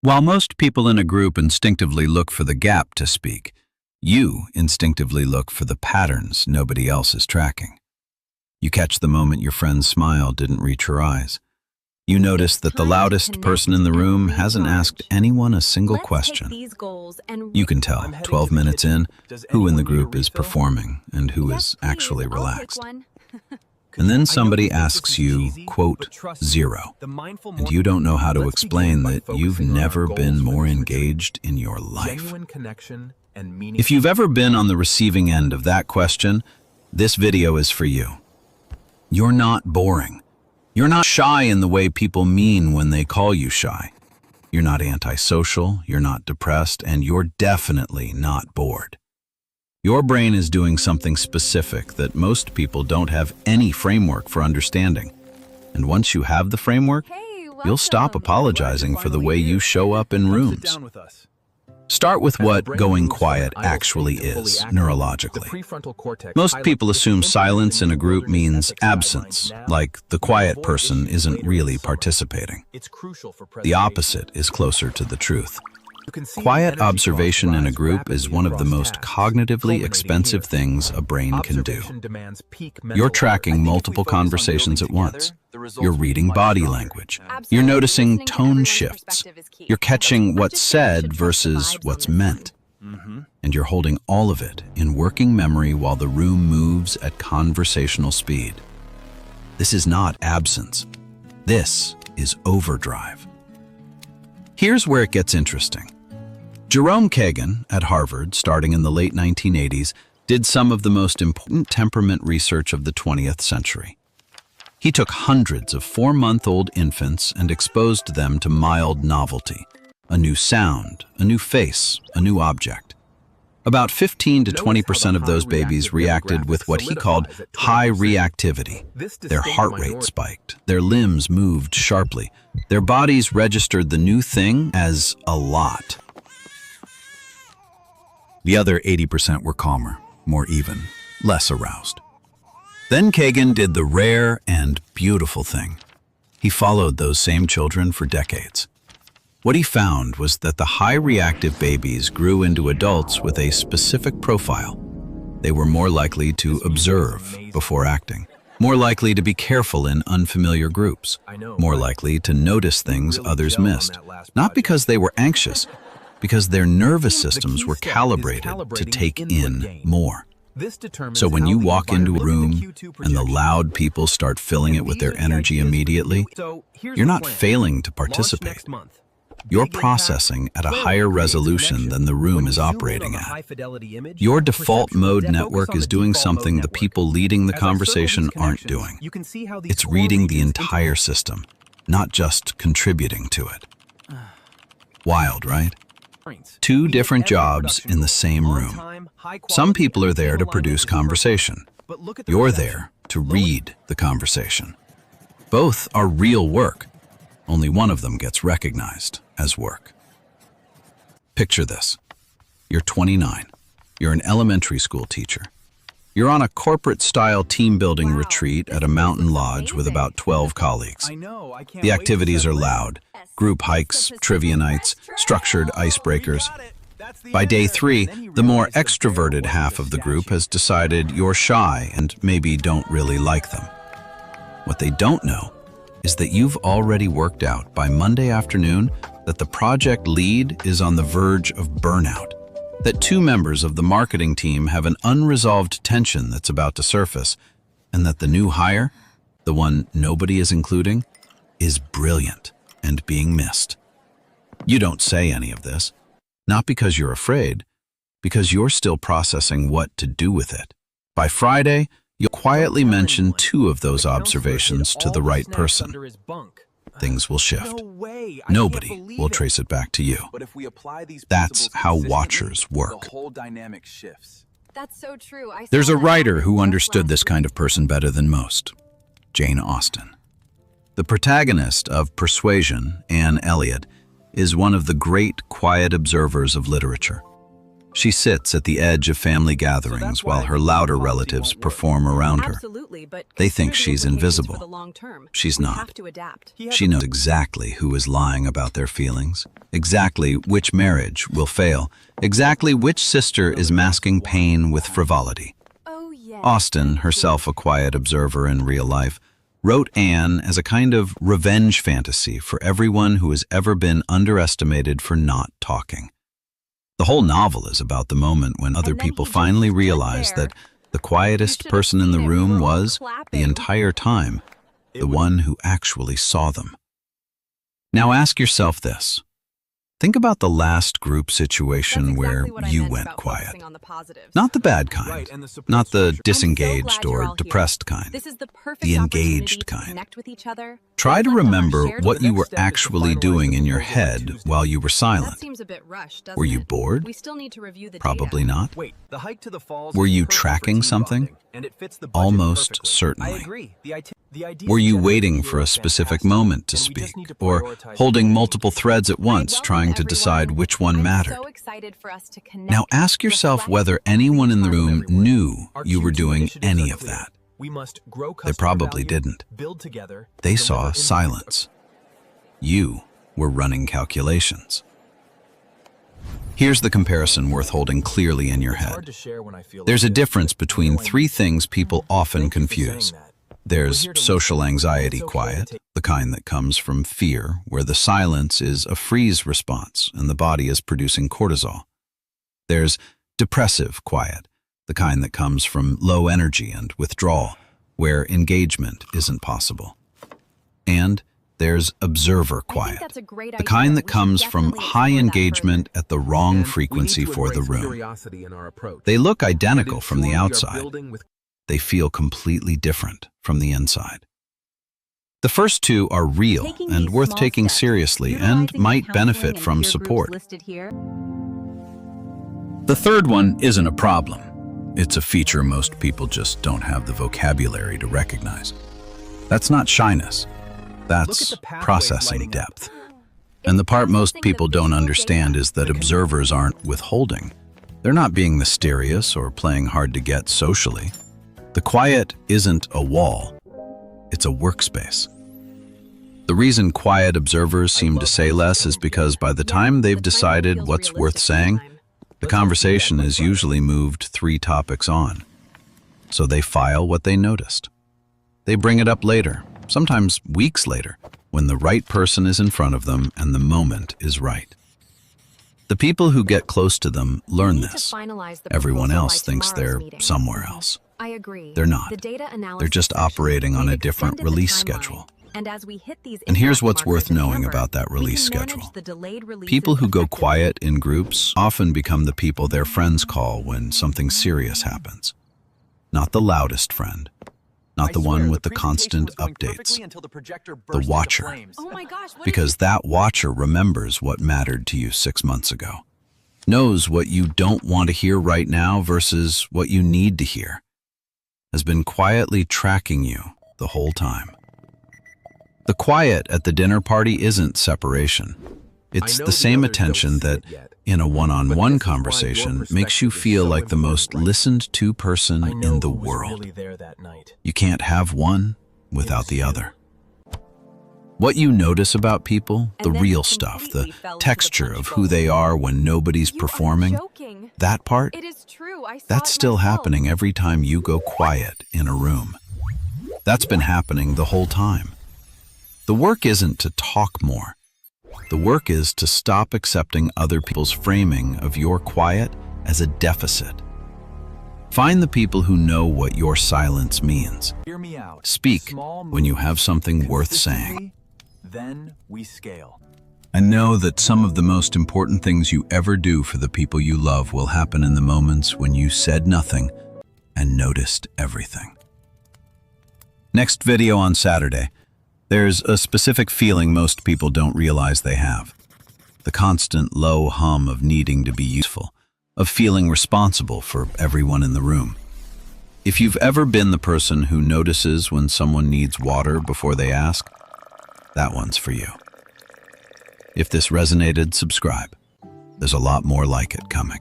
While most people in a group instinctively look for the gap to speak, you instinctively look for the patterns nobody else is tracking. You catch the moment your friend's smile didn't reach her eyes. You notice that the loudest person in the room hasn't asked anyone a single question. You can tell, 12 minutes in, who in the group is performing and who is actually relaxed. And then somebody asks you, quote, zero, and you don't know how to explain that you've never been more engaged in your life. If you've ever been on the receiving end of that question, this video is for you. You're not boring. You're not shy in the way people mean when they call you shy. You're not antisocial, you're not depressed, and you're definitely not bored. Your brain is doing something specific that most people don't have any framework for understanding. And once you have the framework, you'll stop apologizing for the way you show up in rooms. Start with what going quiet actually is, neurologically. Most people assume silence in a group means absence, like the quiet person isn't really participating. The opposite is closer to the truth. Quiet observation in a group is one of the most cognitively expensive things a brain can do. You're tracking multiple conversations at once. You're reading body language. You're noticing tone shifts. You're catching what's said versus what's meant. And you're holding all of it in working memory while the room moves at conversational speed. This is not absence. This is overdrive. Here's where it gets interesting. Jerome Kagan at Harvard, starting in the late 1980s, did some of the most important temperament research of the 20th century. He took hundreds of 4-month-old infants and exposed them to mild novelty, a new sound, a new face, a new object. About 15 to 20% of those babies reacted with what he called high reactivity. Their heart rate spiked, their limbs moved sharply, their bodies registered the new thing as a lot. The other 80% were calmer, more even, less aroused. Then Kagan did the rare and beautiful thing. He followed those same children for decades. What he found was that the high reactive babies grew into adults with a specific profile. They were more likely to observe before acting, more likely to be careful in unfamiliar groups, more likely to notice things others missed, not because they were anxious, because their nervous systems were calibrated to take in more. So when you walk into a room and the loud people start filling it with their energy immediately, you're not failing to participate. You're processing at a higher resolution than the room is operating at. Your default mode network is doing something the people leading the conversation aren't doing. It's reading the entire system, not just contributing to it. Wild, right? Two different jobs in the same room. Some people are there to produce conversation. You're there to read the conversation. Both are real work. Only one of them gets recognized as work. Picture this. You're 29. You're an elementary school teacher. You're on a corporate-style team-building retreat at a mountain lodge with about 12 colleagues. The activities are loud. Group hikes, trivia nights, structured icebreakers. By day 3, the more extroverted half of the group has decided you're shy and maybe don't really like them. What they don't know is that you've already worked out by Monday afternoon that the project lead is on the verge of burnout, that 2 members of the marketing team have an unresolved tension that's about to surface, and that the new hire, the one nobody is including, is brilliant and being missed. You don't say any of this, not because you're afraid, because you're still processing what to do with it. By Friday, you'll quietly mention 2 of those observations to the right person. Things will shift. Nobody will trace it back to you. That's how watchers work. That's so true. There's a writer who understood this kind of person better than most, Jane Austen. The protagonist of Persuasion, Anne Elliot, is one of the great quiet observers of literature. She sits at the edge of family gatherings while her louder relatives perform around her. Absolutely, but They think consider the she's implications invisible. for the long term. She's We not. have to adapt. She knows exactly who is lying about their feelings, exactly which marriage will fail, exactly which sister is masking pain with frivolity. Oh, yeah. Austen, herself a quiet observer in real life, wrote Anne as a kind of revenge fantasy for everyone who has ever been underestimated for not talking. The whole novel is about the moment when other And then people he just finally stood realized there. that the quietest You should have person in the seen it. We room were all was, the clapping. entire time, the one who actually saw them. Now ask yourself this. Think about the last group situation That's where exactly what I you meant went about quiet. focusing on the positives. Not the bad kind, Right, and the support not the structure. disengaged I'm so glad you're or all here. depressed kind. This is the perfect The opportunity engaged to kind. connect with each other. Try to reflect on our remember shared what The you next were step is to actually finalize doing the in your proposal by head Tuesday. while you were That silent. seems a bit rushed, doesn't Were you it? bored? We still need to review the Probably data. not. Wait, the hike to the falls Were is you perfect for tracking team something? bonding, and it fits the budget Almost perfectly. certainly. I agree. The idea Were to you generate waiting video for a is specific fantastic, moment to and we just speak, need to or prioritize holding engagement. multiple threads at once, Welcome, trying to decide everyone. which one I'm mattered? so excited for us to connect. Now ask yourself reflect, whether anyone in the room everyone. knew Our you were Q2 doing initiatives any are of clear. that. We must grow They customer probably value, didn't. build together, They and saw deliver impact. silence. You were running calculations. Here's the comparison worth holding clearly in your It's hard head. to share when I feel There's a like this, difference but between you know I three need to. things people often Thank you for saying confuse. that. There's We're here to social listen. anxiety It's okay to quiet, take- the kind that comes from fear, where the silence is a freeze response and the body is producing cortisol. There's depressive quiet, the kind that comes from low energy and withdrawal, where engagement isn't possible. And there's observer I think quiet, that's a great the idea. kind that We should comes from definitely high explore that engagement at the wrong And we frequency need to for the embrace room. curiosity in our approach. They look And identical from the ensure we are outside. building with They feel completely different from the inside. The first two are real Taking and these worth small taking steps, seriously and utilizing the might counseling benefit and from peer groups support. listed here. The third one isn't a problem. It's a feature most people just don't have the vocabulary to recognize. That's not shyness. Look at That's the pathways processing lighting up. depth. And the part most processing the people don't visual understand data. is that observers aren't withholding. They're not being mysterious or playing hard to get socially. The quiet isn't a wall. It's a workspace. The reason quiet observers seem to say less is because by the time they've The timeline decided feels what's worth realistic saying, this time. the conversation is usually moved 3 topics on. So they file what they noticed. They bring it up later, sometimes weeks later, when the right person is in front of them and the moment is right. The people who get close to them learn We need to this. finalize the Everyone proposal else by thinks tomorrow's they're meeting. somewhere else. I agree. They're not. The data analysis They're just session, operating on we've a different extended the release timeline, schedule. And as we hit these And here's impact what's worth markers in knowing amber, about that we release can manage schedule. the delayed releases People who go effectively. quiet in groups often become the people their friends call when something serious happens. Not the loudest friend, not the one with the constant updates, the watcher, Oh my gosh, what because that watcher remembers what mattered to you 6 months ago, knows what you don't want to hear right now versus what you need to hear, has been quietly tracking you the whole time. The quiet at the dinner party isn't separation. It's the same attention that, in a one-on-one conversation, makes you feel like the most listened to person in the world. You can't have one without the other. What you notice about people, the And then real it stuff, the completely fell into the texture punch of bowl. who they are when nobody's You are performing, joking. that part, It is true. I saw that's it still myself. happening every time you go quiet in a room. That's been happening the whole time. The work isn't to talk more. The work is to stop accepting other people's framing of your quiet as a deficit. Find the people who know what your silence means. Hear me out. Speak Small when you movements, have something worth saying. consistently, then we scale. And know that some of the most important things you ever do for the people you love will happen in the moments when you said nothing and noticed everything. Next video on Saturday. There's a specific feeling most people don't realize they have. The constant low hum of needing to be useful, of feeling responsible for everyone in the room. If you've ever been the person who notices when someone needs water before they ask, that one's for you. If this resonated, subscribe. There's a lot more like it coming.